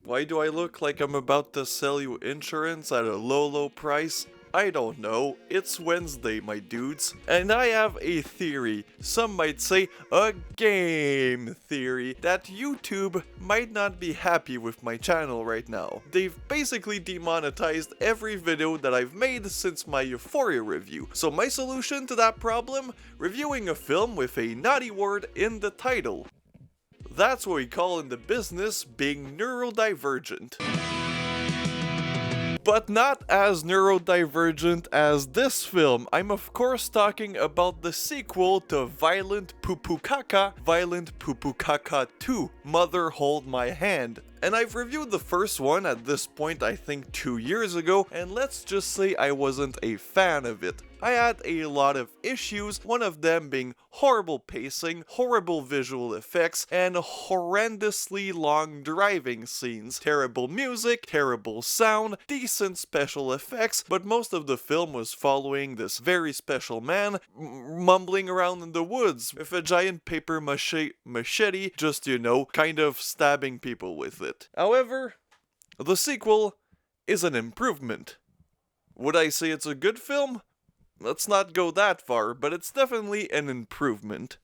Why do I look like I'm about to sell you insurance at a low price? I don't know, it's Wednesday, my dudes, and I have a theory, some might say a game theory, that YouTube might not be happy with my channel right now. They've basically demonetized every video that I've made since my Euphoria review. So my solution to that problem? Reviewing a film with a naughty word in the title. That's what we call in the business being neurodivergent. But not as neurodivergent as this film. I'm of course talking about the sequel to Violent Poo Poo Caca, Violent Poo Poo Caca 2, Mother Hold My Hand. And I've reviewed the first one at this point I think 2 years ago, and let's just say I wasn't a fan of it. I had a lot of issues, one of them being horrible pacing, horrible visual effects, and horrendously long driving scenes. Terrible music, terrible sound, decent special effects, but most of the film was following this very special man mumbling around in the woods with a giant paper machete, just, you know, kind of stabbing people with it. However, the sequel is an improvement. Would I say it's a good film? Let's not go that far, but it's definitely an improvement.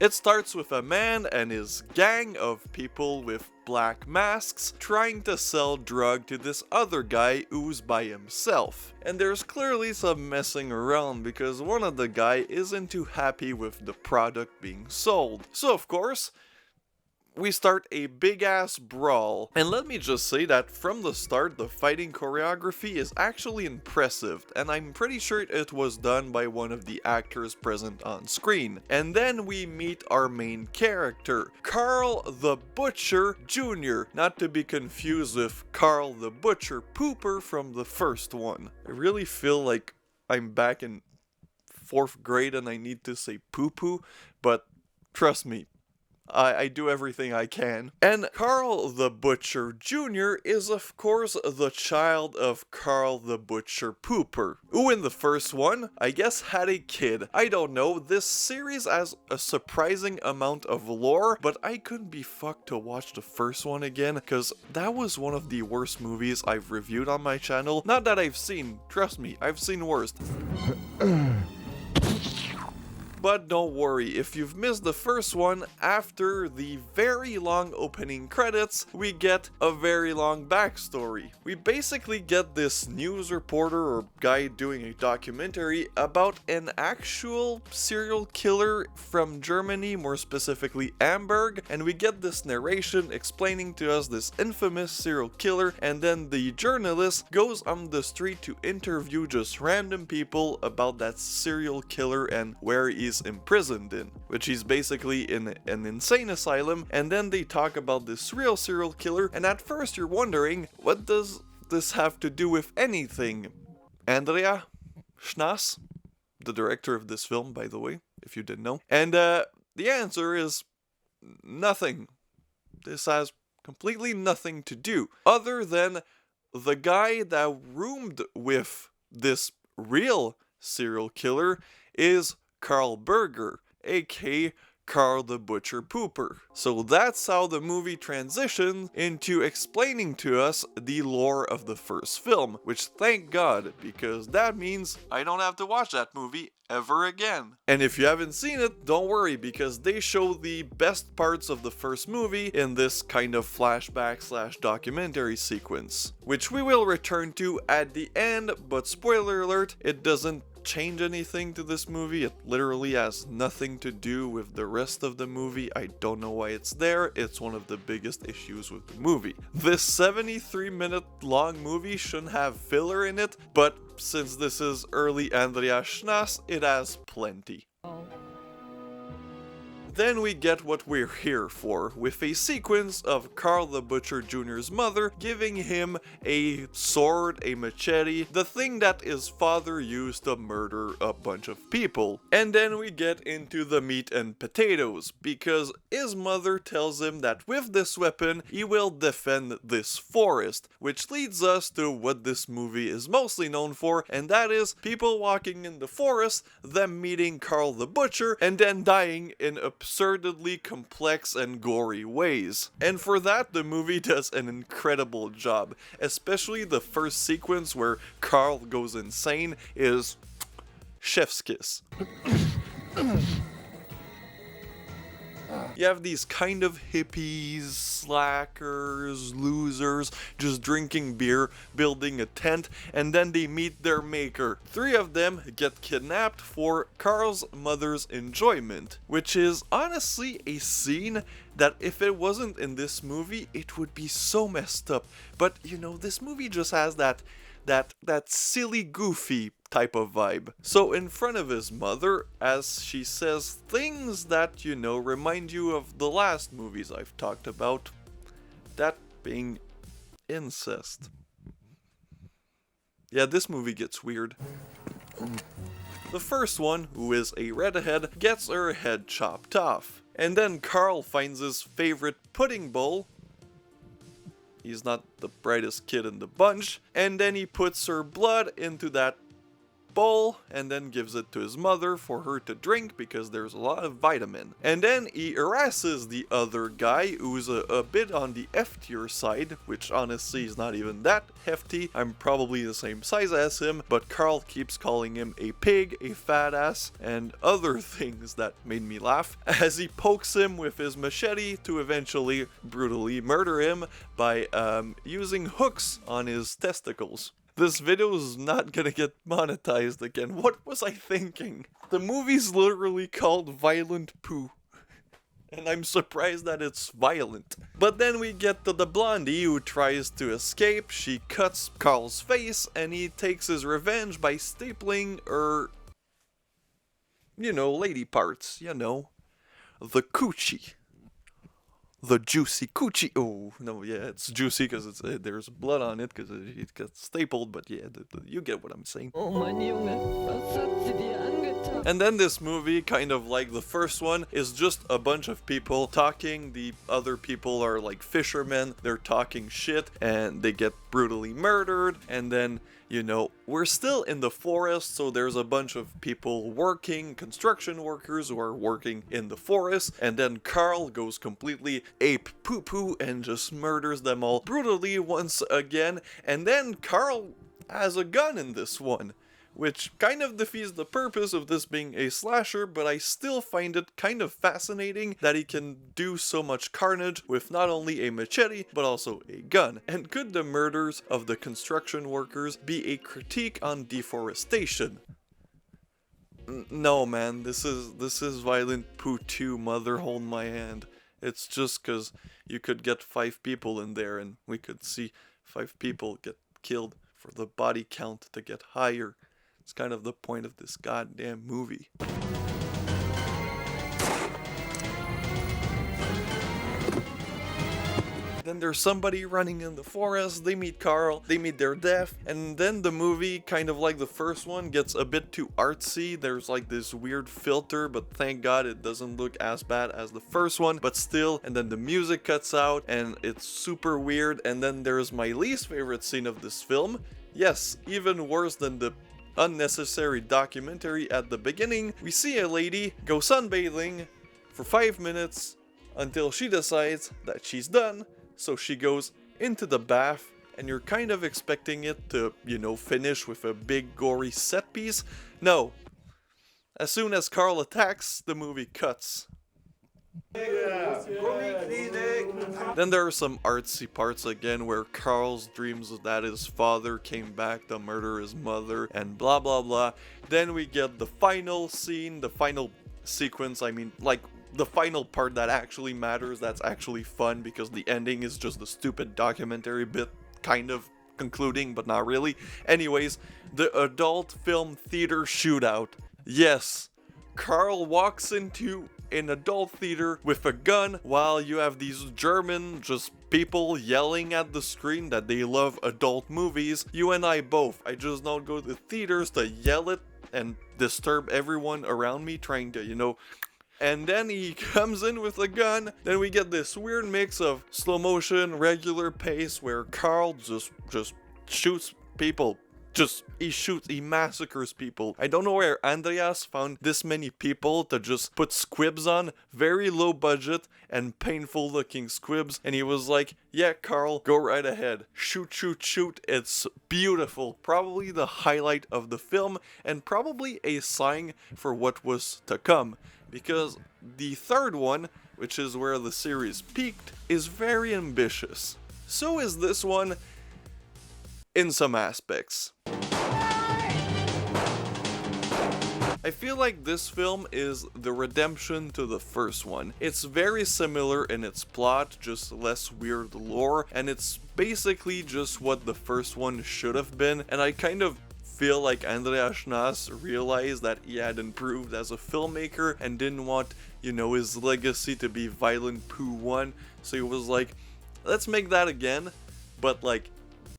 It starts with a man and his gang of people with black masks trying to sell drug to this other guy who's by himself. And there's clearly some messing around because one of the guy isn't too happy with the product being sold. So of course, we start a big ass brawl, and let me just say that from the start the fighting choreography is actually impressive, and I'm pretty sure it was done by one of the actors present on screen. And then we meet our main character, Carl the Butcher Jr., not to be confused with Carl the Butcher Pooper from the first one. I really feel like I'm back in 4th grade and I need to say poo-poo, but trust me, I do everything I can. And Carl the Butcher Jr. is of course the child of Carl the Butcher Pooper, who in the first one, I guess had a kid. I don't know, this series has a surprising amount of lore, but I couldn't be fucked to watch the first one again, because that was one of the worst movies I've reviewed on my channel. Not that I've seen, trust me, I've seen worse. But don't worry, if you've missed the first one, after the very long opening credits, we get a very long backstory. We basically get this news reporter or guy doing a documentary about an actual serial killer from Germany, more specifically Hamburg, and we get this narration explaining to us this infamous serial killer, and then the journalist goes on the street to interview just random people about that serial killer and where he's imprisoned in, which he's basically in an insane asylum, and then they talk about this real serial killer, and at first you're wondering, what does this have to do with anything? Andrea Schnaas, the director of this film, by the way, if you didn't know, and the answer is nothing. This has completely nothing to do, other than the guy that roomed with this real serial killer is Carl Berger, aka Carl the Butcher Pooper. So that's how the movie transitions into explaining to us the lore of the first film, which thank God, because that means I don't have to watch that movie ever again. And if you haven't seen it, don't worry, because they show the best parts of the first movie in this kind of flashback / documentary sequence, which we will return to at the end, but spoiler alert, it doesn't change anything to this movie. It literally has nothing to do with the rest of the movie. I don't know why it's there. It's one of the biggest issues with the movie. This 73-minute long movie shouldn't have filler in it, but since this is early Andrea Schnaas, it has plenty. Then we get what we're here for, with a sequence of Carl the Butcher Jr.'s mother giving him a sword, a machete, the thing that his father used to murder a bunch of people. And then we get into the meat and potatoes, because his mother tells him that with this weapon he will defend this forest, which leads us to what this movie is mostly known for, and that is people walking in the forest, them meeting Carl the Butcher, and then dying in absurdly complex and gory ways. And for that, the movie does an incredible job. Especially the first sequence where Carl goes insane is chef's kiss. You have these kind of hippies, slackers, losers, just drinking beer, building a tent, and then they meet their maker. 3 of them get kidnapped for Carl's mother's enjoyment, which is honestly a scene that if it wasn't in this movie, it would be so messed up. But you know, this movie just has that silly, goofy type of vibe. So in front of his mother, as she says things that, you know, remind you of the last movies I've talked about, that being incest. Yeah, this movie gets weird. The first one, who is a redhead, gets her head chopped off. And then Carl finds his favorite pudding bowl. He's not the brightest kid in the bunch. And then he puts her blood into that bowl and then gives it to his mother for her to drink because there's a lot of vitamin. And then he harasses the other guy who's a bit on the heftier side, which honestly is not even that hefty. I'm probably the same size as him, but Carl keeps calling him a pig, a fat ass, and other things that made me laugh as he pokes him with his machete to eventually brutally murder him by using hooks on his testicles. This video is not gonna get monetized again. What was I thinking? The movie's literally called Violent Poo. And I'm surprised that it's violent. But then we get to the blondie who tries to escape. She cuts Carl's face and he takes his revenge by stapling her, you know, lady parts, you know. The coochie. The juicy coochie. Oh, no, yeah, it's juicy because there's blood on it because it gets stapled, but yeah, you get what I'm saying. And then this movie, kind of like the first one, is just a bunch of people talking. The other people are like fishermen, they're talking shit, and they get brutally murdered, and then, you know, we're still in the forest, so there's a bunch of people working, construction workers who are working in the forest, and then Carl goes completely ape poo-poo and just murders them all brutally once again, and then Carl has a gun in this one, which kind of defeats the purpose of this being a slasher, but I still find it kind of fascinating that he can do so much carnage with not only a machete, but also a gun. And could the murders of the construction workers be a critique on deforestation? No, man, this is Violent Poo 2, mother hold my hand. It's just cause you could get 5 people in there and we could see 5 people get killed for the body count to get higher. It's kind of the point of this goddamn movie. Then there's somebody running in the forest, they meet Carl, they meet their death, and then the movie, kind of like the first one, gets a bit too artsy. There's like this weird filter, but thank God it doesn't look as bad as the first one, but still, and then the music cuts out, and it's super weird, and then there's my least favorite scene of this film. Yes, even worse than the unnecessary documentary at the beginning. We see a lady go sunbathing for 5 minutes until she decides that she's done, so she goes into the bath, and you're kind of expecting it to, you know, finish with a big gory set piece. No. As soon as Carl attacks, the movie cuts. Then there are some artsy parts again where Carl's dreams that his father came back to murder his mother and blah blah blah. Then we get the final scene, the final sequence, I mean, like the final part that actually matters, that's actually fun because the ending is just the stupid documentary bit kind of concluding, but not really. Anyways, the adult film theater shootout. Yes, Carl walks into an adult theater with a gun while you have these German just people yelling at the screen that they love adult movies. You and I both. I just don't go to theaters to yell it and disturb everyone around me trying to, you know. And then he comes in with a gun. Then we get this weird mix of slow motion, regular pace where Carl just shoots people he massacres people. I don't know where Andreas found this many people to just put squibs on, very low budget and painful looking squibs, and he was like, yeah, Carl, go right ahead. Shoot, shoot, shoot. It's beautiful. Probably the highlight of the film, and probably a sign for what was to come. Because the third one, which is where the series peaked, is very ambitious. So is this one in some aspects. I feel like this film is the redemption to the first one. It's very similar in its plot, just less weird lore, and it's basically just what the first one should have been, and I kind of feel like Andreas Schnaas realized that he had improved as a filmmaker and didn't want, his legacy to be Violent Pooh 1, so he was like, let's make that again, but like,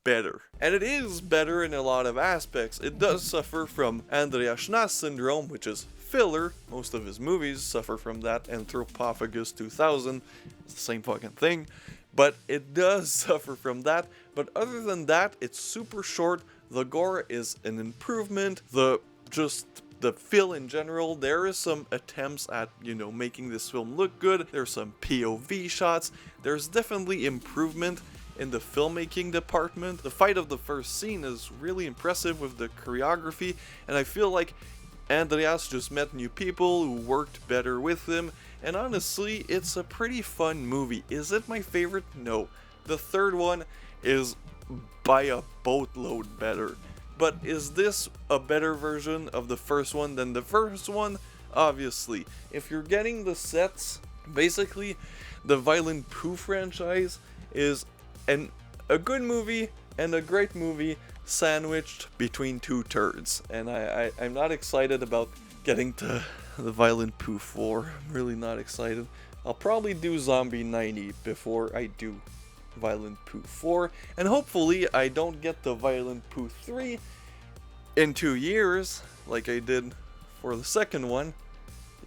better. And it is better in a lot of aspects. It does suffer from Andreas Schnaas syndrome, which is filler. Most of his movies suffer from that. Anthropophagus 2000, it's the same fucking thing. But it does suffer from that. But other than that, it's super short. The gore is an improvement. The feel in general, there is some attempts at, making this film look good. There's some POV shots. There's definitely improvement in the filmmaking department. The fight of the first scene is really impressive with the choreography, and I feel like Andreas just met new people who worked better with him, and honestly, it's a pretty fun movie. Is it my favorite? No. The third one is by a boatload better. But is this a better version of the first one than the first one? Obviously. If you're getting the sets, basically, the Violent Pooh franchise is a good movie and a great movie sandwiched between two turds. And I'm not excited about getting to the Violent Pooh 4. I'm really not excited. I'll probably do Zombie 90 before I do Violent Pooh 4. And hopefully I don't get to Violent Pooh 3 in 2 years like I did for the second one.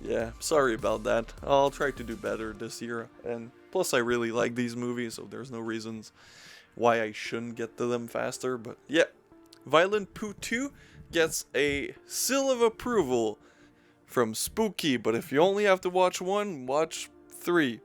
Yeah, sorry about that. I'll try to do better this year. And plus, I really like these movies, so there's no reasons why I shouldn't get to them faster. But yeah, Violent Pooh 2 gets a seal of approval from Spooky. But if you only have to watch one, watch 3.